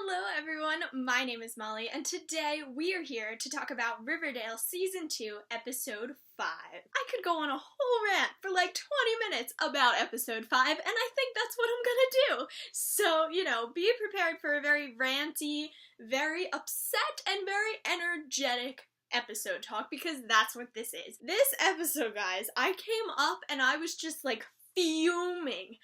Hello everyone, my name is Molly, and today we are here to talk about Riverdale Season 2, Episode 5. I could go on a whole rant for like 20 minutes about Episode 5, and I think that's what I'm gonna do. So, be prepared for a very ranty, very upset, and very energetic episode talk, because that's what this is. This episode, guys, I came up and I was just like fuming,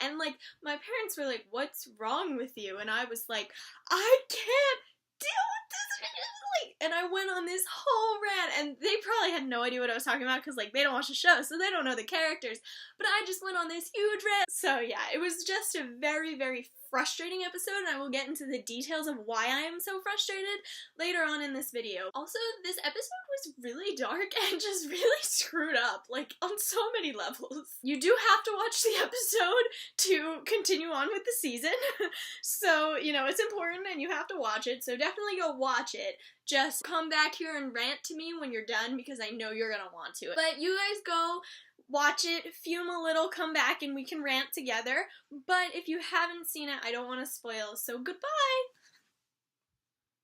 and like my parents were like, "What's wrong with you?" And I was like, "I can't deal with this," and I went on this whole rant, and they probably had no idea what I was talking about because like they don't watch the show, so they don't know the characters, but I just went on this huge rant. So yeah, it was just a very, very frustrating episode, and I will get into the details of why I am so frustrated later on in this video. Also, this episode was really dark and just really screwed up, like, on so many levels. You do have to watch the episode to continue on with the season, so, it's important and you have to watch it, so definitely go watch it. Just come back here and rant to me when you're done, because I know you're gonna want to. But you guys go watch it, fume a little, come back, and we can rant together. But if you haven't seen it, I don't want to spoil, so goodbye!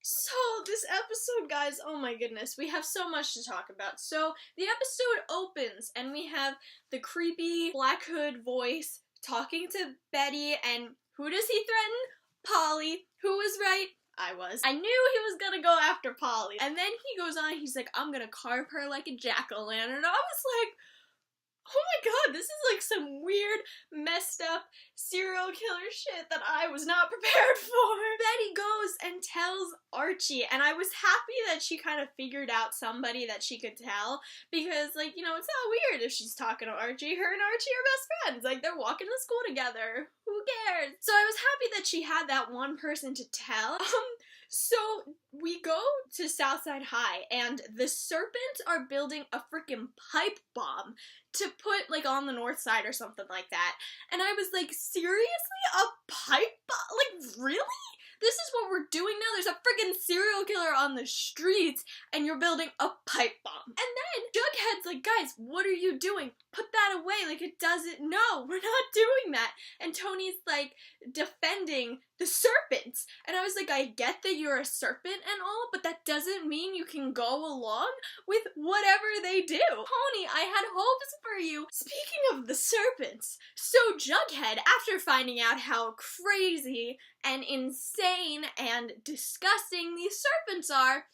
So, this episode, guys, oh my goodness, we have so much to talk about. So, the episode opens, and we have the creepy Black Hood voice talking to Betty, and who does he threaten? Polly. Who was right? I was. I knew he was gonna go after Polly. And then he goes on, he's like, "I'm gonna carve her like a jack-o'-lantern." I was like, oh my god, this is like some weird, messed up serial killer shit that I was not prepared for. Betty goes and tells Archie, and I was happy that she kind of figured out somebody that she could tell, because, like, it's not weird if she's talking to Archie. Her and Archie are best friends. Like, they're walking to school together. Who cares? So I was happy that she had that one person to tell. So we go to Southside High, and the Serpents are building a freaking pipe bomb to put, like, on the north side or something like that. And I was like, seriously? A pipe bomb? Like, really? This is what we're doing now? There's a freaking serial killer on the streets, and you're building a pipe bomb. And then Jughead's like, "Guys, what are you doing? Put that away, like it doesn't." No, we're not doing that. And Tony's like defending the Serpents. And I was like, I get that you're a serpent and all, but that doesn't mean you can go along with whatever they do. Tony, I had hopes for you. Speaking of the Serpents, so Jughead, after finding out how crazy and insane and disgusting these serpents are,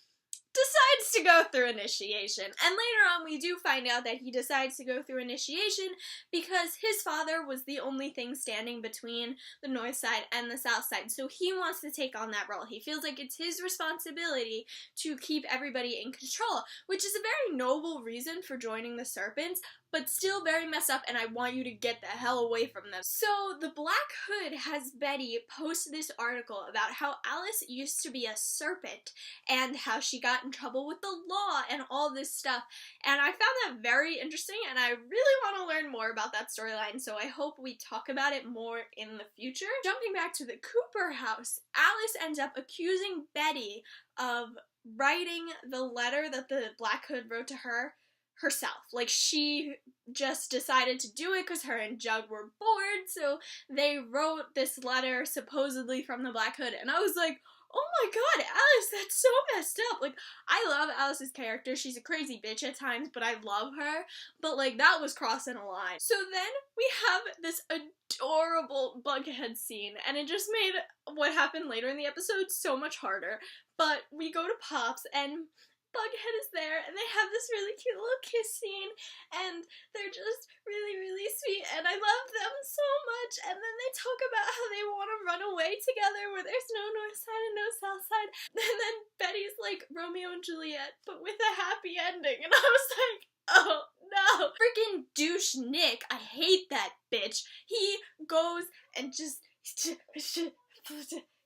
decides to go through initiation. And later on we do find out that he decides to go through initiation because his father was the only thing standing between the north side and the south side. So he wants to take on that role. He feels like it's his responsibility to keep everybody in control, which is a very noble reason for joining the Serpents, but still very messed up, and I want you to get the hell away from them. So the Black Hood has Betty post this article about how Alice used to be a serpent and how she got in trouble with the law and all this stuff, and I found that very interesting, and I really want to learn more about that storyline, so I hope we talk about it more in the future. Jumping back to the Cooper house, Alice ends up accusing Betty of writing the letter that the Black Hood wrote to her herself. Like, she just decided to do it because her and Jug were bored, so they wrote this letter supposedly from the Black Hood, and I was like, oh my god, Alice, that's so messed up. Like, I love Alice's character. She's a crazy bitch at times, but I love her. But, like, that was crossing a line. So then we have this adorable Bughead scene, and it just made what happened later in the episode so much harder. But we go to Pops, and Bughead is there, and they have this really cute little kiss scene, and they're just really, really sweet, and I love them so much. And then they talk about how they want to run away together where there's no north side and no south side, and then Betty's like Romeo and Juliet, but with a happy ending, and I was like, oh no. Freaking douche Nick, I hate that bitch. He goes and just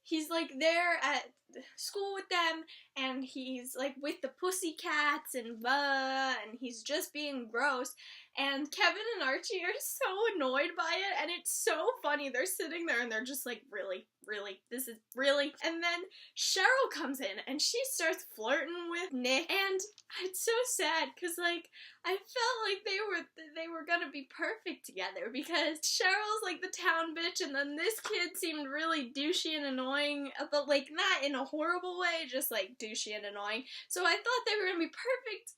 he's like there at school with them, and he's like with the pussycats and he's just being gross, and Kevin and Archie are so annoyed by it, and it's so funny. They're sitting there and they're just like, really? This is really? And then Cheryl comes in and she starts flirting with Nick, and it's so sad because like I felt like they were gonna be perfect together, because Cheryl's like the town bitch and then this kid seemed really douchey and annoying, but like not in a horrible way, just like douchey and annoying. So I thought they were gonna be perfect.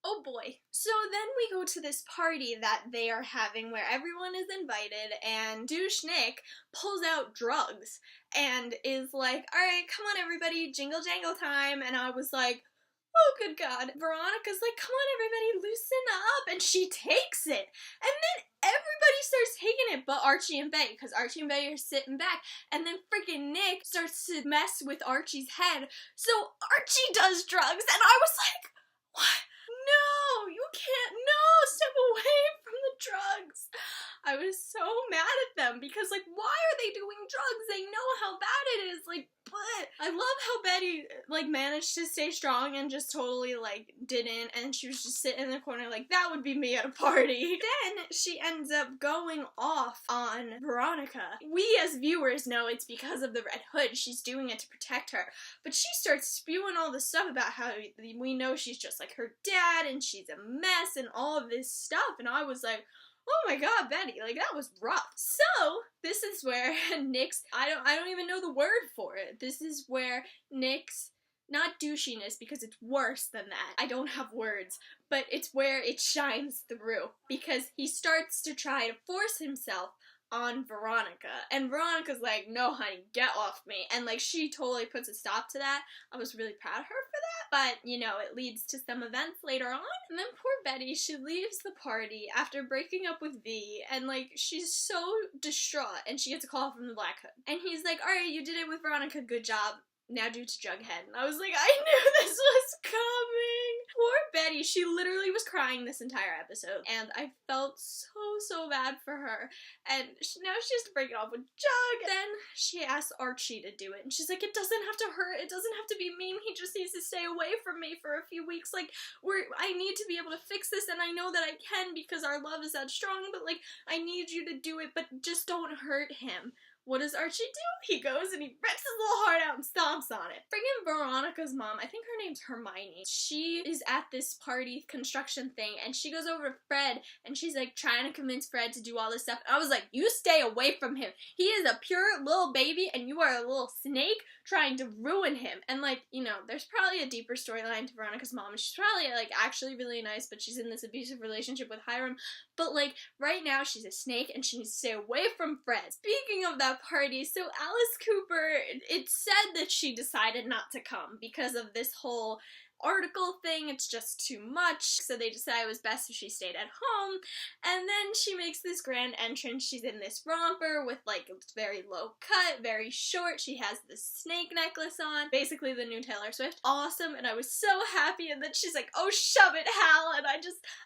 Oh boy. So then we go to this party that they are having where everyone is invited, and douche Nick pulls out drugs and is like, alright, come on everybody, jingle jangle time. And I was like, oh good god. Veronica's like, come on everybody, loosen up, and she takes it. And then everybody starts taking it but Archie and Betty, because Archie and Betty are sitting back, and then freaking Nick starts to mess with Archie's head. So Archie does drugs, and I was like, what? No, you can't, no, step away from the drugs. I was so mad at them because, like, why are they doing drugs? They know how bad it is, like, but I love how Betty, like, managed to stay strong and just totally, like, didn't, and she was just sitting in the corner like, that would be me at a party. Then she ends up going off on Veronica. We as viewers know it's because of the Red Hood. She's doing it to protect her, but she starts spewing all this stuff about how we know she's just like her dad and she's a mess and all of this stuff, and I was like, oh my god, Betty, like, that was rough. So, this is where Nick's, I don't even know the word for it. This is where Nick's, not douchiness, because it's worse than that. I don't have words, but it's where it shines through, because he starts to try to force himself on Veronica, and Veronica's like, no honey, get off me, and like she totally puts a stop to that. I was really proud of her for that, but you know, it leads to some events later on, and then poor Betty, she leaves the party after breaking up with V, and like she's so distraught, and she gets a call from the Black Hood, and he's like, alright, you did it with Veronica, good job, now due to Jughead. And I was like, I knew this was coming. Poor Betty, she literally was crying this entire episode, and I felt so bad for her, and now she has to break it off with Jug. Then she asks Archie to do it, and she's like, it doesn't have to hurt, it doesn't have to be mean, he just needs to stay away from me for a few weeks, like, I need to be able to fix this, and I know that I can because our love is that strong, but like, I need you to do it, but just don't hurt him. What does Archie do? He goes and he rips his little heart out and stomps on it. Friggin' Veronica's mom, I think her name's Hermione, she is at this party construction thing, and she goes over to Fred, and she's like trying to convince Fred to do all this stuff, and I was like, you stay away from him. He is a pure little baby, and you are a little snake trying to ruin him. And like, you know, there's probably a deeper storyline to Veronica's mom, and she's probably like actually really nice, but she's in this abusive relationship with Hiram, but like, right now she's a snake, and she needs to stay away from Fred. Speaking of that party, so Alice Cooper, it's said that she decided not to come because of this whole article thing. It's just too much, so they decided it was best if she stayed at home. And then she makes this grand entrance. She's in this romper with like it's very low cut, very short. She has this snake necklace on, basically the new Taylor Swift. Awesome, and I was so happy. And then she's like, oh, shove it, Hal. And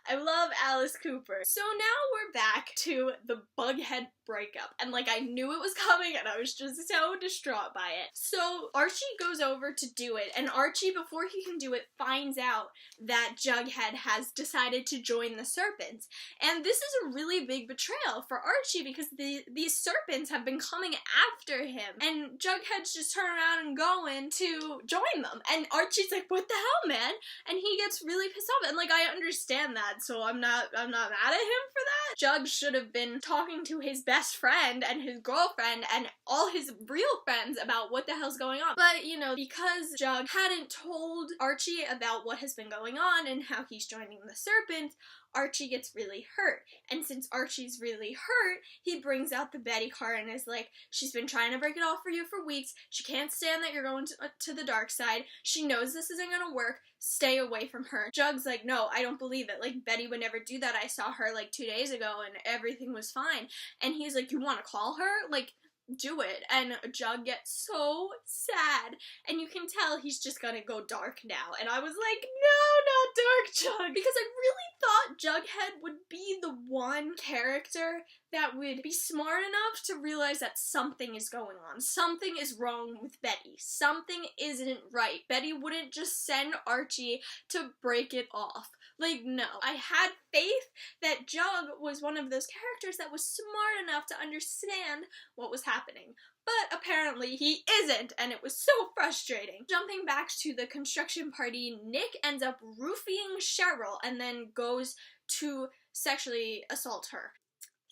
I love Alice Cooper. So now we're back to the Bughead breakup, and like I knew it was coming, and I was just so distraught by it. So Archie goes over to do it, and Archie, before he can do it, finds out that Jughead has decided to join the Serpents, and this is a really big betrayal for Archie because these Serpents have been coming after him, and Jughead's just turning around and going to join them, and Archie's like, what the hell, man? And he gets really pissed off, and like I understand that, so I'm not mad at him for that. Jug should have been talking to his best friend and his girlfriend and all his real friends about what the hell's going on. But, you know, because Jug hadn't told Archie about what has been going on and how he's joining the Serpents, Archie gets really hurt. And since Archie's really hurt, he brings out the Betty card and is like, she's been trying to break it off for you for weeks. She can't stand that you're going to the dark side. She knows this isn't gonna work. Stay away from her. Jug's like, no, I don't believe it. Like, Betty would never do that. I saw her like 2 days ago and everything was fine. And he's like, you want to call her? Like, do it. And Jug gets so sad, and you can tell he's just gonna go dark now, and I was like, no, not dark Jug, because I really thought Jughead would be the one character that would be smart enough to realize that something is going on. Something is wrong with Betty. Something isn't right. Betty wouldn't just send Archie to break it off. Like, no. I had faith that Jug was one of those characters that was smart enough to understand what was happening. But apparently he isn't, and it was so frustrating. Jumping back to the construction party, Nick ends up roofing Cheryl and then goes to sexually assault her.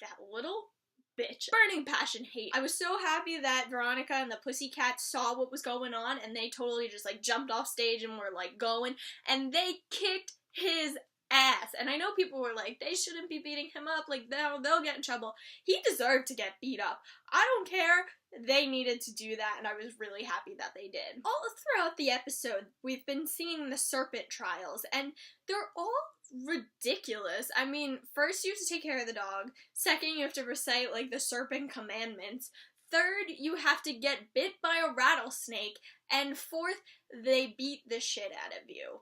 That little bitch. Burning passion hate. I was so happy that Veronica and the Pussycats saw what was going on, and they totally just like jumped off stage and were like going, and they kicked his ass. And I know people were like, they shouldn't be beating him up, like they'll get in trouble. He deserved to get beat up. I don't care. They needed to do that, and I was really happy that they did. All throughout the episode, we've been seeing the serpent trials, and they're all ridiculous. I mean, first you have to take care of the dog. Second, you have to recite, like, the serpent commandments. Third, you have to get bit by a rattlesnake. And fourth, they beat the shit out of you.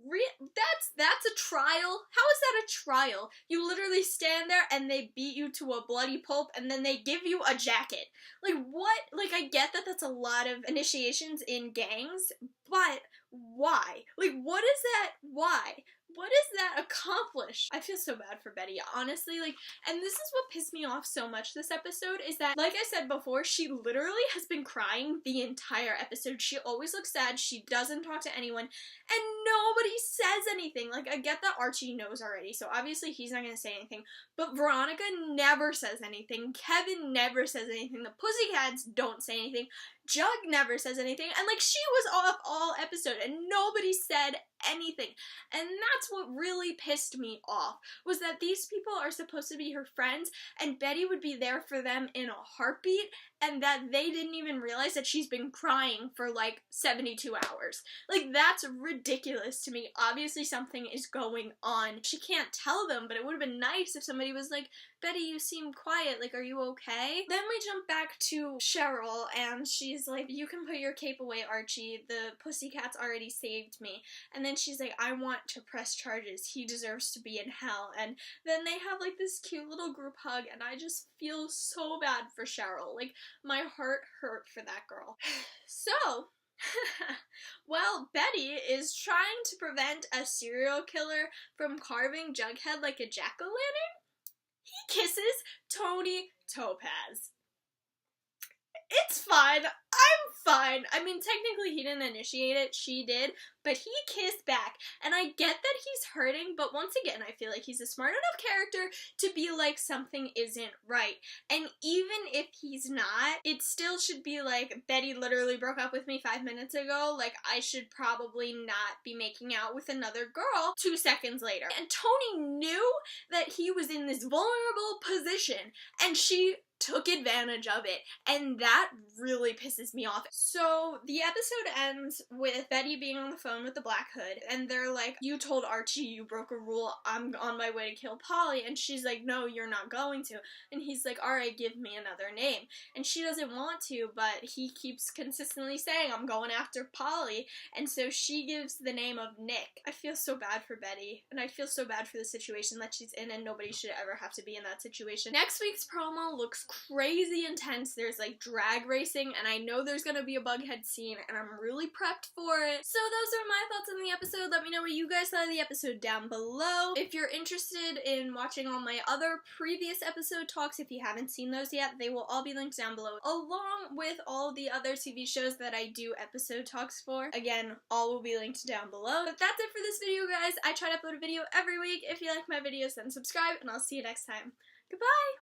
That's a trial? How is that a trial? You literally stand there and they beat you to a bloody pulp and then they give you a jacket. Like, what? Like, I get that that's a lot of initiations in gangs, but why? Like, what is that? Why? What does that accomplish? I feel so bad for Betty, honestly, like, and this is what pissed me off so much this episode, is that, like I said before, she literally has been crying the entire episode. She always looks sad, she doesn't talk to anyone, and nobody says anything. Like, I get that Archie knows already, so obviously he's not gonna say anything, but Veronica never says anything, Kevin never says anything, the Pussycats don't say anything, Jug never says anything, and like, she was off all episode, and nobody said anything, and that's what really pissed me off, was that these people are supposed to be her friends, and Betty would be there for them in a heartbeat, and that they didn't even realize that she's been crying for like 72 hours. Like, that's ridiculous to me. Obviously something is going on. She can't tell them, but it would have been nice if somebody was like, Betty, you seem quiet, like, are you okay? Then we jump back to Cheryl, and she's like, you can put your cape away, Archie, the Pussycats already saved me. And then she's like, I want to press charges, he deserves to be in hell. And then they have like this cute little group hug, and I just feel so bad for Cheryl. Like, my heart hurt for that girl. So, well, Betty is trying to prevent a serial killer from carving Jughead like a jack-o'-lantern. He kisses Tony Topaz. It's fine. I'm fine. I mean, technically he didn't initiate it, she did, but he kissed back. And I get that he's hurting, but once again, I feel like he's a smart enough character to be like, something isn't right. And even if he's not, it still should be like, Betty literally broke up with me 5 minutes ago, like, I should probably not be making out with another girl 2 seconds later. And Tony knew that he was in this vulnerable position, and she took advantage of it, and that really pisses me off. So the episode ends with Betty being on the phone with the Black Hood, and they're like, you told Archie you broke a rule, I'm on my way to kill Polly, and she's like, no, you're not going to, and he's like, alright, give me another name, and she doesn't want to, but he keeps consistently saying, I'm going after Polly, and so she gives the name of Nick. I feel so bad for Betty, and I feel so bad for the situation that she's in, and nobody should ever have to be in that situation. Next week's promo looks crazy intense. There's like drag racing, and I know there's gonna be a Bughead scene, and I'm really prepped for it. So those are my thoughts on the episode. Let me know what you guys thought of the episode down below. If you're interested in watching all my other previous episode talks, if you haven't seen those yet, they will all be linked down below, along with all the other TV shows that I do episode talks for. Again, all will be linked down below. But that's it for this video, guys. I try to upload a video every week. If you like my videos, then subscribe, and I'll see you next time. Goodbye!